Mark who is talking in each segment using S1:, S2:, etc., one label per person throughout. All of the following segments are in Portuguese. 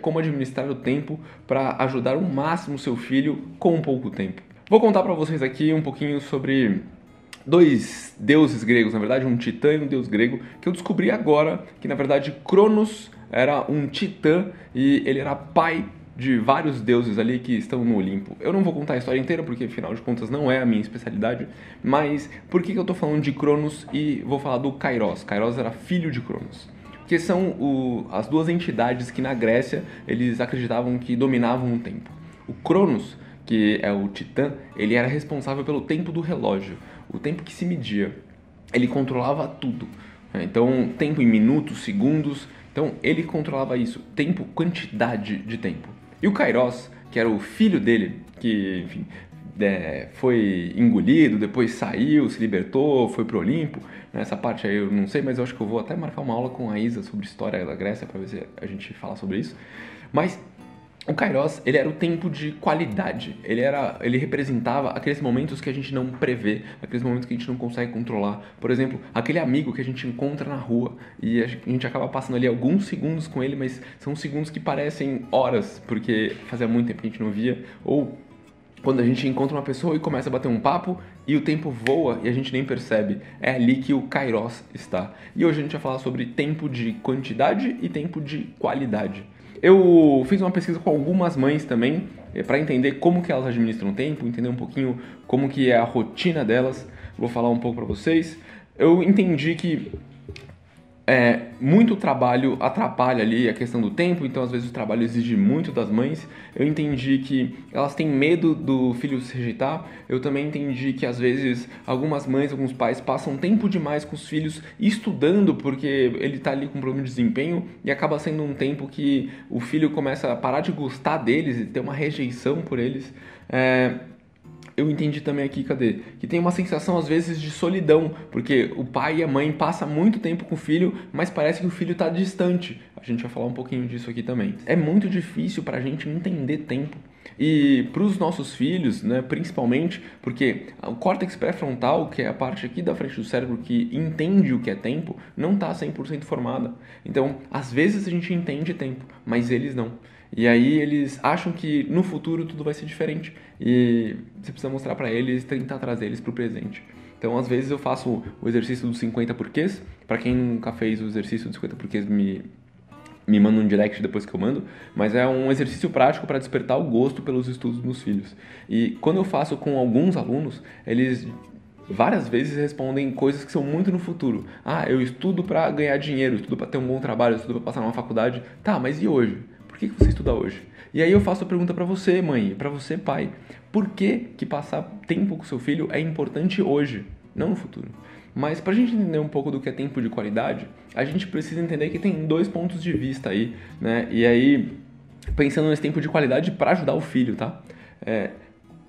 S1: como administrar o tempo para ajudar ao máximo seu filho com pouco tempo. Vou contar para vocês aqui um pouquinho sobre dois deuses gregos, na verdade um titã e um deus grego, que eu descobri agora que na verdade Cronos era um titã e ele era pai de vários deuses ali que estão no Olimpo. Eu não vou contar a história inteira porque afinal de contas não é a minha especialidade, mas por que eu estou falando de Cronos e vou falar do Kairos? Kairos era filho de Cronos, que são as duas entidades que na Grécia eles acreditavam que dominavam o tempo. O Cronos, que é o titã, ele era responsável pelo tempo do relógio, o tempo que se media. Ele controlava tudo. Então, tempo em minutos, segundos. Então, ele controlava isso. Tempo, quantidade de tempo. E o Kairos, que era o filho dele, que, enfim, foi engolido, depois saiu, se libertou, foi pro Olimpo. Essa parte aí eu não sei, mas eu acho que eu vou até marcar uma aula com a Isa sobre história da Grécia para ver se a gente fala sobre isso. Mas o Kairos, ele era o tempo de qualidade, ele representava aqueles momentos que a gente não prevê, aqueles momentos que a gente não consegue controlar. Por exemplo, aquele amigo que a gente encontra na rua e a gente acaba passando ali alguns segundos com ele, mas são segundos que parecem horas, porque fazia muito tempo que a gente não via. Ou quando a gente encontra uma pessoa e começa a bater um papo e o tempo voa e a gente nem percebe. É ali que o Kairos está. E hoje a gente vai falar sobre tempo de quantidade e tempo de qualidade. Eu fiz uma pesquisa com algumas mães também, para entender como que elas administram o tempo, entender um pouquinho como que é a rotina delas. Vou falar um pouco para vocês. Eu entendi que muito trabalho atrapalha ali a questão do tempo, então às vezes o trabalho exige muito das mães. Eu entendi que elas têm medo do filho se rejeitar. Eu também entendi que às vezes algumas mães, alguns pais passam tempo demais com os filhos estudando porque ele está ali com problema de desempenho e acaba sendo um tempo que o filho começa a parar de gostar deles e ter uma rejeição por eles. Eu entendi também aqui, que tem uma sensação às vezes de solidão, porque o pai e a mãe passam muito tempo com o filho, mas parece que o filho está distante. A gente vai falar um pouquinho disso aqui também. É muito difícil para a gente entender tempo. E para os nossos filhos, né, principalmente, porque o córtex pré-frontal, que é a parte aqui da frente do cérebro que entende o que é tempo, não está 100% formada. Então, às vezes a gente entende tempo, mas eles não. E aí eles acham que no futuro tudo vai ser diferente e você precisa mostrar para eles, tentar trazer eles para o presente. Então, às vezes eu faço o exercício dos 50 porquês. Para quem nunca fez o exercício dos 50 porquês, me manda um direct depois que eu mando, mas é um exercício prático para despertar o gosto pelos estudos dos filhos. E quando eu faço com alguns alunos, eles várias vezes respondem coisas que são muito no futuro. Ah, eu estudo para ganhar dinheiro, eu estudo para ter um bom trabalho, eu estudo para passar numa faculdade. Tá, mas e hoje? Por que você estuda hoje? E aí eu faço a pergunta para você, mãe, e para você, pai. Por que passar tempo com seu filho é importante hoje, não no futuro? Mas para a gente entender um pouco do que é tempo de qualidade, a gente precisa entender que tem dois pontos de vista aí, né? E aí, pensando nesse tempo de qualidade para ajudar o filho, tá?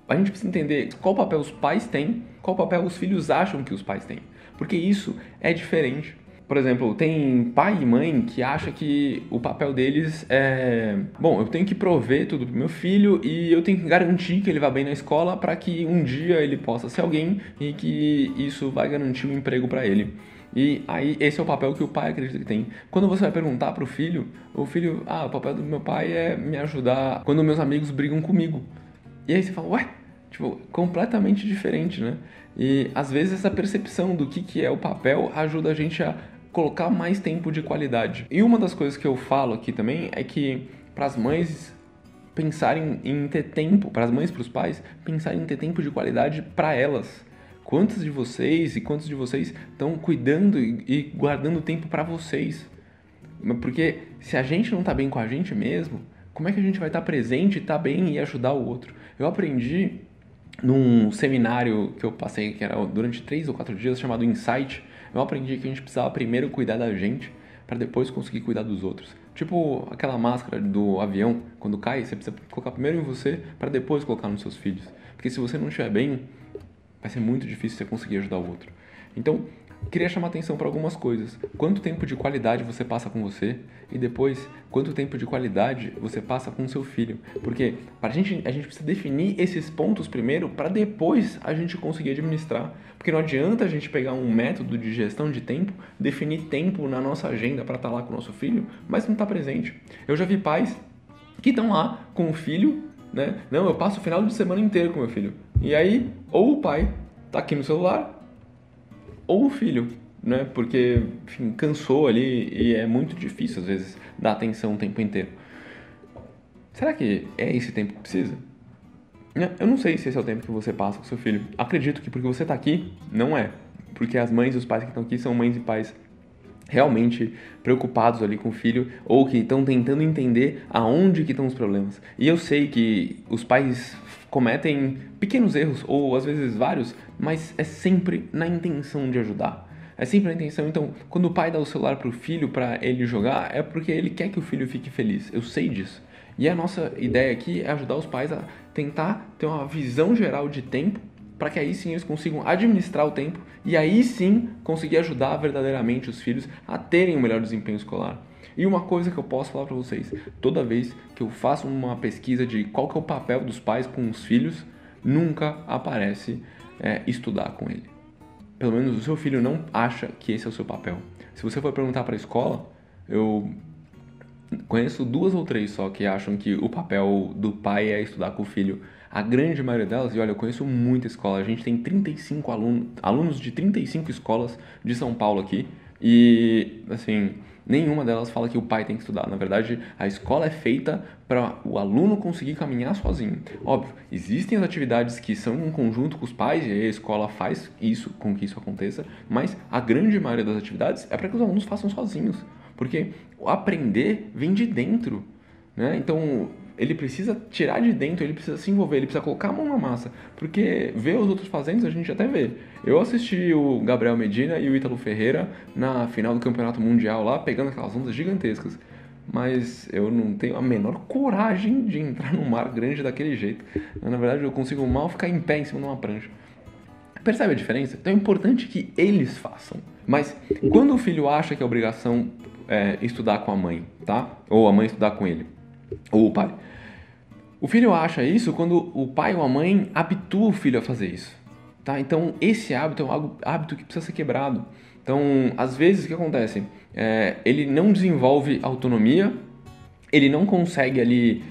S1: A gente precisa entender qual papel os pais têm, qual papel os filhos acham que os pais têm. Porque isso é diferente. Por exemplo, tem pai e mãe que acham que o papel deles é... Bom, eu tenho que prover tudo pro meu filho e eu tenho que garantir que ele vá bem na escola para que um dia ele possa ser alguém e que isso vai garantir um emprego para ele. E aí esse é o papel que o pai acredita que tem. Quando você vai perguntar pro filho, o filho... o papel do meu pai é me ajudar quando meus amigos brigam comigo. E aí você fala, ué? Tipo, completamente diferente, né? E às vezes essa percepção do que é o papel ajuda a gente a colocar mais tempo de qualidade. E uma das coisas que eu falo aqui também é que para as mães pensarem em ter tempo, para as mães e para os pais pensarem em ter tempo de qualidade para elas. Quantos de vocês estão cuidando e guardando tempo para vocês? Porque se a gente não está bem com a gente mesmo, como é que a gente vai estar presente, estar bem e ajudar o outro? Eu aprendi num seminário que eu passei, que era durante 3 ou 4 dias, chamado Insight. Eu aprendi que a gente precisava primeiro cuidar da gente para depois conseguir cuidar dos outros. Tipo aquela máscara do avião, quando cai, você precisa colocar primeiro em você para depois colocar nos seus filhos. Porque se você não estiver bem, vai ser muito difícil você conseguir ajudar o outro. Então, queria chamar atenção para algumas coisas. Quanto tempo de qualidade você passa com você e depois, quanto tempo de qualidade você passa com o seu filho. Porque a gente precisa definir esses pontos primeiro para depois a gente conseguir administrar. Porque não adianta a gente pegar um método de gestão de tempo, definir tempo na nossa agenda para estar lá com o nosso filho, mas não estar presente. Eu já vi pais que estão lá com o filho, né? Não, eu passo o final de semana inteiro com meu filho. E aí, ou o pai tá aqui no celular, ou o filho, né? Porque, enfim, cansou ali e é muito difícil, às vezes, dar atenção o tempo inteiro. Será que é esse tempo que precisa? Eu não sei se esse é o tempo que você passa com seu filho. Acredito que porque você está aqui, não é. Porque as mães e os pais que estão aqui são mães e pais realmente preocupados ali com o filho ou que estão tentando entender aonde que estão os problemas. E eu sei que os pais cometem pequenos erros ou às vezes vários, mas é sempre na intenção de ajudar. É sempre na intenção. Então, quando o pai dá o celular pro filho para ele jogar, é porque ele quer que o filho fique feliz. Eu sei disso. E a nossa ideia aqui é ajudar os pais a tentar ter uma visão geral de tempo para que aí sim eles consigam administrar o tempo e aí sim conseguir ajudar verdadeiramente os filhos a terem um melhor desempenho escolar. E uma coisa que eu posso falar para vocês, toda vez que eu faço uma pesquisa de qual que é o papel dos pais com os filhos, nunca aparece estudar com ele. Pelo menos o seu filho não acha que esse é o seu papel. Se você for perguntar para a escola, eu conheço 2 ou 3 só que acham que o papel do pai é estudar com o filho. A grande maioria delas, e olha, eu conheço muita escola, a gente tem 35 alunos de 35 escolas de São Paulo aqui, e, assim, nenhuma delas fala que o pai tem que estudar. Na verdade, a escola é feita para o aluno conseguir caminhar sozinho. Óbvio, existem as atividades que são em conjunto com os pais, e aí a escola faz isso, com que isso aconteça, mas a grande maioria das atividades é para que os alunos façam sozinhos. Porque o aprender vem de dentro, né? Então, ele precisa tirar de dentro, ele precisa se envolver, ele precisa colocar a mão na massa. Porque ver os outros fazendo, a gente até vê. Eu assisti o Gabriel Medina e o Ítalo Ferreira na final do Campeonato Mundial lá, pegando aquelas ondas gigantescas. Mas eu não tenho a menor coragem de entrar num mar grande daquele jeito. Na verdade, eu consigo mal ficar em pé em cima de uma prancha. Percebe a diferença? Então é importante que eles façam. Mas quando o filho acha que é obrigação estudar com a mãe, tá? Ou a mãe estudar com ele, ou o pai. O filho acha isso quando o pai ou a mãe habitua o filho a fazer isso, tá? Então esse hábito é um hábito que precisa ser quebrado. Então, às vezes o que acontece? Ele não desenvolve autonomia, ele não consegue ali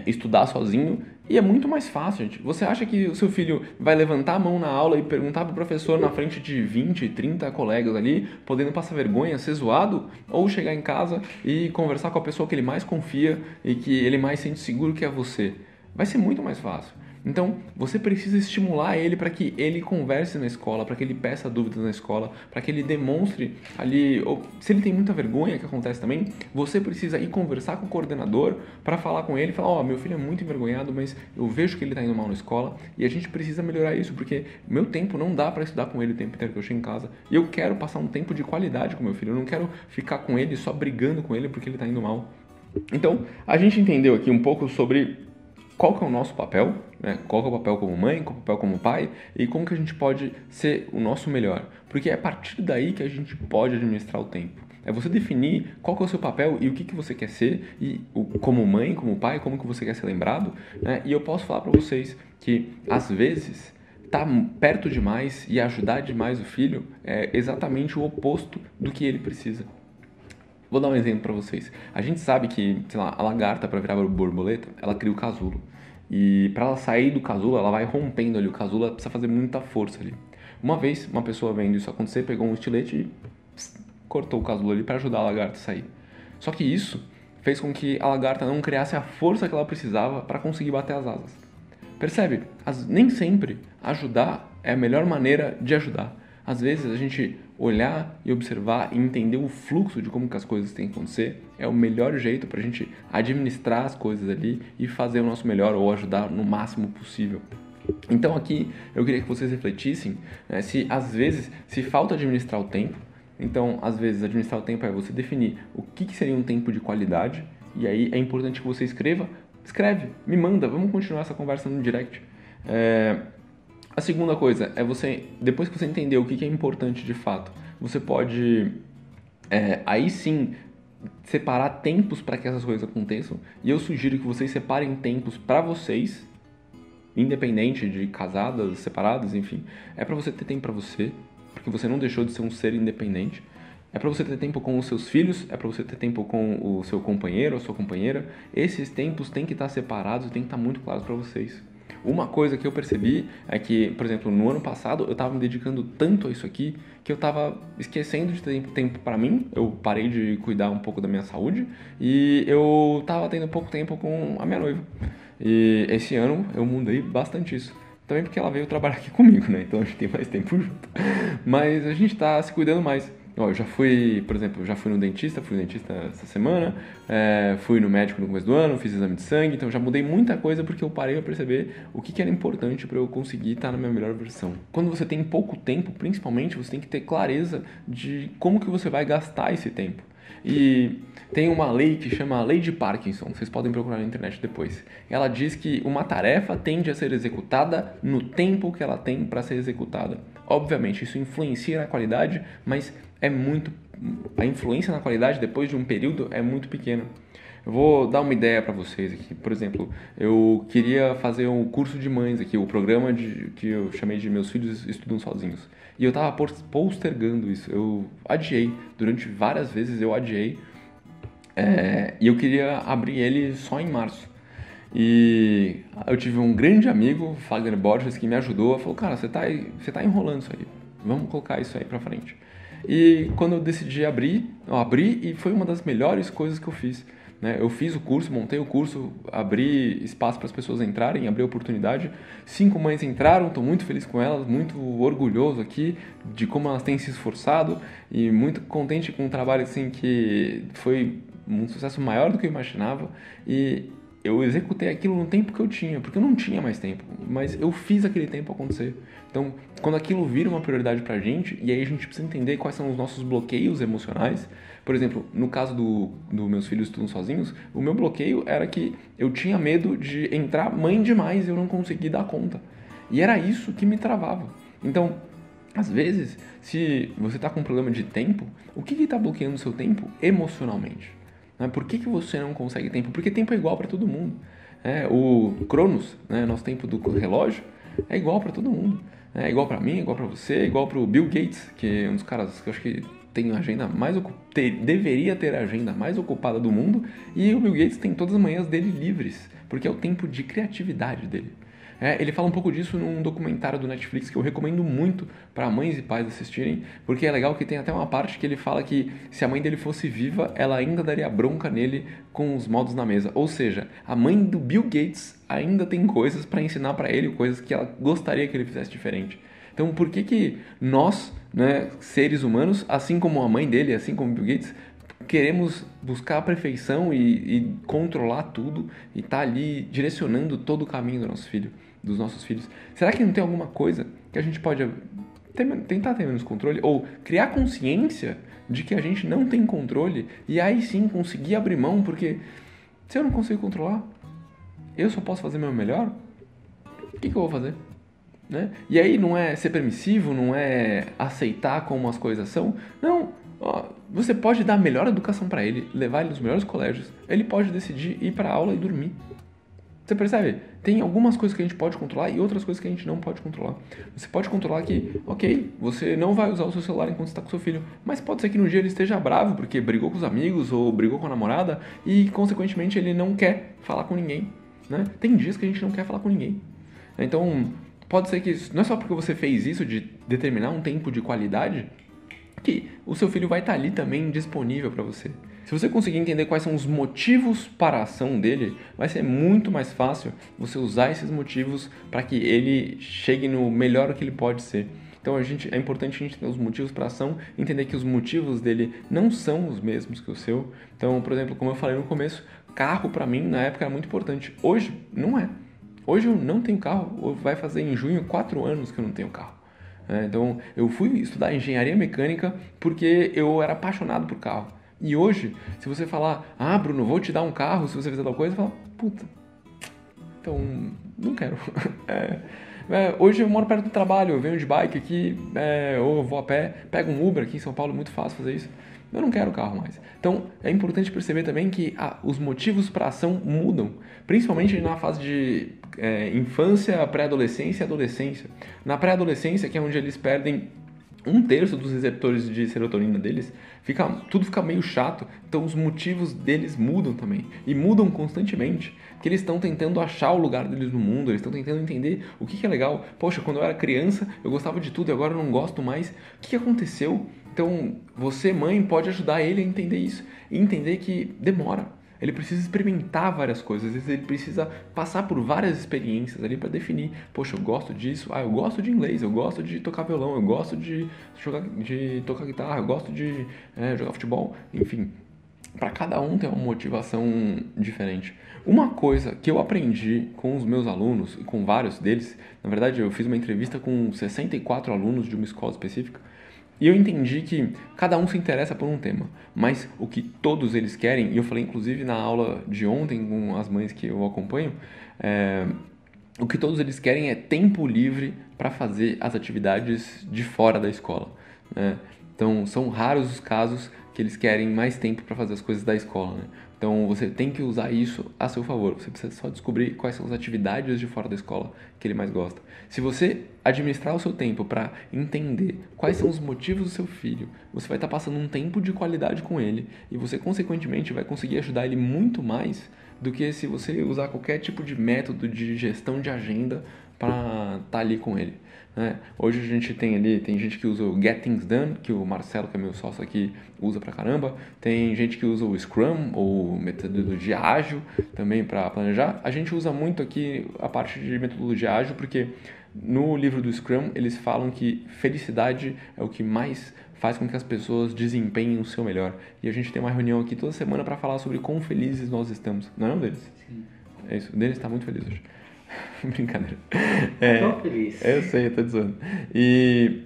S1: estudar sozinho. E é muito mais fácil, gente. Você acha que o seu filho vai levantar a mão na aula e perguntar pro professor na frente de 20, 30 colegas ali, podendo passar vergonha, ser zoado? Ou chegar em casa e conversar com a pessoa que ele mais confia e que ele mais sente seguro, que é você? Vai ser muito mais fácil. Então, você precisa estimular ele para que ele converse na escola, para que ele peça dúvidas na escola, para que ele demonstre ali, ou se ele tem muita vergonha, que acontece também, você precisa ir conversar com o coordenador para falar com ele, falar, meu filho é muito envergonhado, mas eu vejo que ele está indo mal na escola e a gente precisa melhorar isso, porque meu tempo não dá para estudar com ele o tempo inteiro que eu chego em casa e eu quero passar um tempo de qualidade com meu filho, eu não quero ficar com ele só brigando com ele porque ele está indo mal. Então, a gente entendeu aqui um pouco sobre qual que é o nosso papel, né? Qual que é o papel como mãe, qual é o papel como pai e como que a gente pode ser o nosso melhor. Porque é a partir daí que a gente pode administrar o tempo. É você definir qual que é o seu papel e o que você quer ser, e como mãe, como pai, como que você quer ser lembrado, né? E eu posso falar para vocês que, às vezes, estar perto demais e ajudar demais o filho é exatamente o oposto do que ele precisa. Vou dar um exemplo para vocês. A gente sabe que, sei lá, a lagarta, para virar borboleta, ela cria o casulo. E para ela sair do casulo, ela vai rompendo ali o casulo, ela precisa fazer muita força ali. Uma vez, uma pessoa vendo isso acontecer, pegou um estilete e cortou o casulo ali para ajudar a lagarta a sair. Só que isso fez com que a lagarta não criasse a força que ela precisava para conseguir bater as asas. Percebe? Nem sempre ajudar é a melhor maneira de ajudar. Às vezes a gente olhar e observar e entender o fluxo de como que as coisas têm que acontecer é o melhor jeito para a gente administrar as coisas ali e fazer o nosso melhor ou ajudar no máximo possível. Então aqui eu queria que vocês refletissem, né, se às vezes se falta administrar o tempo. Então às vezes administrar o tempo é você definir o que seria um tempo de qualidade, e aí é importante que você escreve, me manda, vamos continuar essa conversa no direct. A segunda coisa é você, depois que você entender o que é importante de fato, você pode, aí sim, separar tempos para que essas coisas aconteçam. E eu sugiro que vocês separem tempos para vocês, independente de casadas, separadas, enfim. É para você ter tempo para você, porque você não deixou de ser um ser independente. É para você ter tempo com os seus filhos, é para você ter tempo com o seu companheiro, a sua companheira. Esses tempos têm que estar separados e têm que estar muito claros para vocês. Uma coisa que eu percebi é que, por exemplo, no ano passado eu estava me dedicando tanto a isso aqui que eu estava esquecendo de ter tempo para mim. Eu parei de cuidar um pouco da minha saúde e eu estava tendo pouco tempo com a minha noiva. E esse ano eu mudei bastante isso. Também porque ela veio trabalhar aqui comigo, né? Então a gente tem mais tempo junto. Mas a gente está se cuidando mais. Ó, eu já fui, por exemplo, fui no dentista essa semana, fui no médico no começo do ano, fiz exame de sangue, então já mudei muita coisa porque eu parei a perceber o que era importante para eu conseguir estar na minha melhor versão. Quando você tem pouco tempo, principalmente, você tem que ter clareza de como que você vai gastar esse tempo. E tem uma lei que chama a Lei de Parkinson, vocês podem procurar na internet depois. Ela diz que uma tarefa tende a ser executada no tempo que ela tem para ser executada. Obviamente, isso influencia na qualidade, mas a influência na qualidade depois de um período é muito pequena. Eu vou dar uma ideia para vocês aqui. Por exemplo, eu queria fazer um curso de mães aqui, o programa que eu chamei de Meus Filhos Estudam Sozinhos. E eu estava postergando isso, eu adiei, durante várias vezes eu adiei, e eu queria abrir ele só em março. E eu tive um grande amigo, Fagner Borges, que me ajudou, falou, cara, você tá enrolando isso aí, vamos colocar isso aí pra frente. E quando eu decidi abrir, eu abri e foi uma das melhores coisas que eu fiz. Né? Eu fiz o curso, montei o curso, abri espaço para as pessoas entrarem, abri a oportunidade. 5 mães entraram, estou muito feliz com elas, muito orgulhoso aqui de como elas têm se esforçado e muito contente com um trabalho assim, que foi um sucesso maior do que eu imaginava. E eu executei aquilo no tempo que eu tinha, porque eu não tinha mais tempo, mas eu fiz aquele tempo acontecer. Então, quando aquilo vira uma prioridade pra gente, e aí a gente precisa entender quais são os nossos bloqueios emocionais. Por exemplo, no caso do meus filhos estudam sozinhos, o meu bloqueio era que eu tinha medo de entrar mãe demais e eu não conseguir dar conta. E era isso que me travava. Então, às vezes, se você está com um problema de tempo, o que está bloqueando o seu tempo emocionalmente? Por que você não consegue tempo? Porque tempo é igual para todo mundo. O Cronos, nosso tempo do relógio, é igual para todo mundo. É igual para mim, é igual para você, é igual para o Bill Gates, que é um dos caras que eu acho que tem a agenda deveria ter a agenda mais ocupada do mundo, e o Bill Gates tem todas as manhãs dele livres, porque é o tempo de criatividade dele. Ele fala um pouco disso num documentário do Netflix que eu recomendo muito para mães e pais assistirem, porque é legal que tem até uma parte que ele fala que se a mãe dele fosse viva, ela ainda daria bronca nele com os modos na mesa. Ou seja, a mãe do Bill Gates ainda tem coisas para ensinar para ele, coisas que ela gostaria que ele fizesse diferente. Então, por que nós, seres humanos, assim como a mãe dele, assim como o Bill Gates, queremos buscar a perfeição e controlar tudo e estar ali direcionando todo o caminho dos nossos filhos? Será que não tem alguma coisa que a gente pode tentar ter menos controle? Ou criar consciência de que a gente não tem controle e aí sim conseguir abrir mão? Porque se eu não consigo controlar, eu só posso fazer meu melhor, o que eu vou fazer? E aí não é ser permissivo, não é aceitar como as coisas são. Não, você pode dar a melhor educação para ele, levar ele nos melhores colégios. Ele pode decidir ir para a aula e dormir. Você percebe? Tem algumas coisas que a gente pode controlar e outras coisas que a gente não pode controlar. Você pode controlar que, ok, você não vai usar o seu celular enquanto está com seu filho, mas pode ser que no dia ele esteja bravo porque brigou com os amigos ou brigou com a namorada e, consequentemente, ele não quer falar com ninguém. Tem dias que a gente não quer falar com ninguém. Então, pode ser que não é só porque você fez isso de determinar um tempo de qualidade que o seu filho vai estar ali também disponível para você. Se você conseguir entender quais são os motivos para a ação dele, vai ser muito mais fácil você usar esses motivos para que ele chegue no melhor que ele pode ser. Então é importante a gente ter os motivos para a ação, entender que os motivos dele não são os mesmos que o seu. Então, por exemplo, como eu falei no começo, carro para mim na época era muito importante. Hoje não é. Hoje eu não tenho carro, vai fazer em junho 4 anos que eu não tenho carro. Então eu fui estudar engenharia mecânica porque eu era apaixonado por carro. E hoje, se você falar, Bruno, vou te dar um carro se você fizer tal coisa, eu falo, puta, então não quero. Hoje eu moro perto do trabalho, eu venho de bike aqui, ou eu vou a pé, pego um Uber aqui em São Paulo, é muito fácil fazer isso. Eu não quero carro mais. Então, é importante perceber também que os motivos para a ação mudam, principalmente na fase de infância, pré-adolescência e adolescência. Na pré-adolescência, que é onde eles perdem um terço dos receptores de serotonina deles, tudo fica meio chato, então os motivos deles mudam também, e mudam constantemente, porque eles estão tentando achar o lugar deles no mundo, eles estão tentando entender o que é legal. Poxa, quando eu era criança eu gostava de tudo e agora eu não gosto mais, o que aconteceu? Então você, mãe, pode ajudar ele a entender isso, e entender que demora. Ele precisa experimentar várias coisas, às vezes ele precisa passar por várias experiências ali para definir, poxa, eu gosto disso, eu gosto de inglês, eu gosto de tocar violão, eu gosto de tocar guitarra, eu gosto de jogar futebol, enfim. Para cada um tem uma motivação diferente. Uma coisa que eu aprendi com os meus alunos, e com vários deles, na verdade eu fiz uma entrevista com 64 alunos de uma escola específica, e eu entendi que cada um se interessa por um tema, mas o que todos eles querem, e eu falei inclusive na aula de ontem com as mães que eu acompanho, o que todos eles querem é tempo livre para fazer as atividades de fora da escola, né? Então são raros os casos que eles querem mais tempo para fazer as coisas da escola, né? Então você tem que usar isso a seu favor. Você precisa só descobrir quais são as atividades de fora da escola que ele mais gosta. Se você administrar o seu tempo para entender quais são os motivos do seu filho, você vai estar passando um tempo de qualidade com ele e você, consequentemente, vai conseguir ajudar ele muito mais do que se você usar qualquer tipo de método de gestão de agenda para estar ali com ele, né? Hoje a gente tem gente que usa o Get Things Done, que o Marcelo, que é meu sócio aqui, usa pra caramba. Tem gente que usa o Scrum, ou metodologia ágil, também para planejar. A gente usa muito aqui a parte de metodologia ágil, porque no livro do Scrum eles falam que felicidade é o que mais faz com que as pessoas desempenhem o seu melhor. E a gente tem uma reunião aqui toda semana para falar sobre quão felizes nós estamos. Não é um deles?
S2: Sim.
S1: É isso, o deles está muito feliz hoje. Brincadeira.
S2: Tô feliz.
S1: Eu sei, eu tô dizendo. E,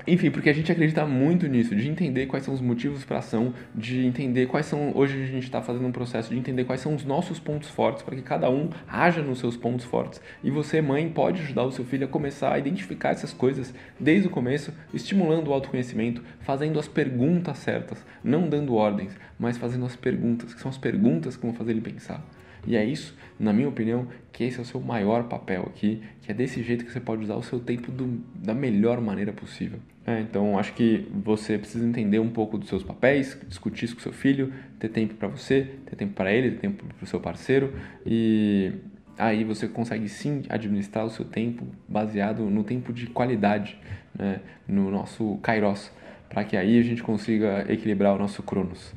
S1: enfim, porque a gente acredita muito nisso, de entender quais são os motivos para ação, de entender quais são. Hoje a gente está fazendo um processo de entender quais são os nossos pontos fortes, para que cada um haja nos seus pontos fortes. E você, mãe, pode ajudar o seu filho a começar a identificar essas coisas desde o começo, estimulando o autoconhecimento, fazendo as perguntas certas, não dando ordens, mas fazendo as perguntas, que são as perguntas que vão fazer ele pensar. E é isso, na minha opinião, que esse é o seu maior papel aqui, que é desse jeito que você pode usar o seu tempo da melhor maneira possível. Então, acho que você precisa entender um pouco dos seus papéis, discutir isso com seu filho, ter tempo para você, ter tempo para ele, ter tempo para o seu parceiro, e aí você consegue sim administrar o seu tempo baseado no tempo de qualidade, né? No nosso Kairos, para que aí a gente consiga equilibrar o nosso Cronos.